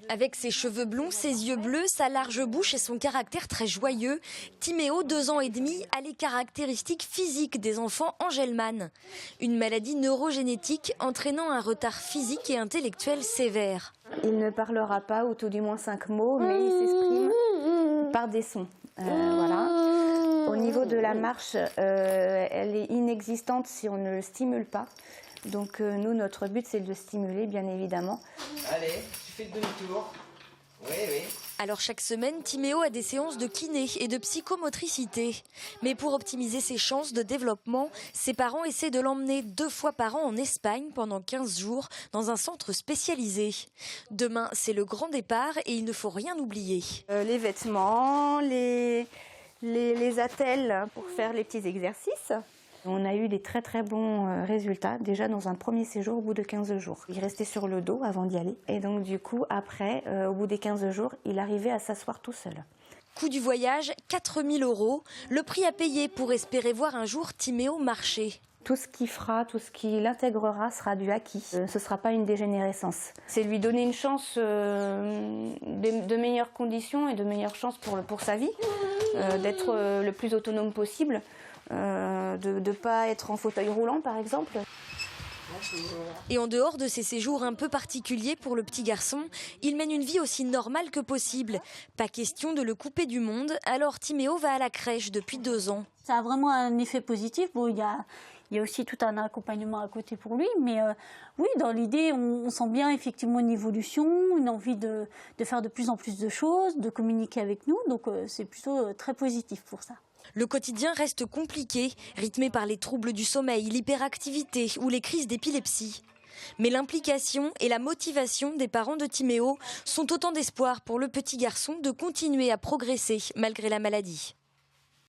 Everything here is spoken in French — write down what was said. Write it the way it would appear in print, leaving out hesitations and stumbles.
Avec ses cheveux blonds, ses yeux bleus, sa large bouche et son caractère très joyeux, Timéo, 2 ans et demi, a les caractéristiques physiques des enfants Angelman. Une maladie neurogénétique entraînant un retard physique et intellectuel sévère. Il ne parlera pas, ou tout du moins 5 mots, mais il s'exprime par des sons. Voilà. Au niveau de la marche, elle est inexistante si on ne le stimule pas. Donc nous, notre but, c'est de le stimuler, bien évidemment. Allez, tu fais le demi-tour. Oui, oui. Alors chaque semaine, Timéo a des séances de kiné et de psychomotricité. Mais pour optimiser ses chances de développement, ses parents essaient de l'emmener 2 fois par an en Espagne pendant 15 jours dans un centre spécialisé. Demain, c'est le grand départ et il ne faut rien oublier. Les vêtements, les attelles pour faire les petits exercices. On a eu des très très bons résultats déjà dans un premier séjour au bout de 15 jours. Il restait sur le dos avant d'y aller et donc du coup après, au bout des 15 jours, il arrivait à s'asseoir tout seul. Coût du voyage, 4 000 €, le prix à payer pour espérer voir un jour Timéo marcher. Tout ce qu'il fera, tout ce qu'il intégrera sera du acquis. Ce ne sera pas une dégénérescence. C'est lui donner une chance de meilleures conditions et de meilleures chances pour sa vie, d'être le plus autonome possible. De ne pas être en fauteuil roulant par exemple. Et en dehors de ces séjours un peu particuliers pour le petit garçon, il mène une vie aussi normale que possible. Pas question de le couper du monde, alors Timéo va à la crèche depuis 2 ans. Ça a vraiment un effet positif. Bon, il y a aussi tout un accompagnement à côté pour lui, mais oui, dans l'idée, on sent bien effectivement une évolution, une envie de faire de plus en plus de choses, de communiquer avec nous, donc c'est plutôt très positif pour ça. Le quotidien reste compliqué, rythmé par les troubles du sommeil, l'hyperactivité ou les crises d'épilepsie. Mais l'implication et la motivation des parents de Timéo sont autant d'espoir pour le petit garçon de continuer à progresser malgré la maladie.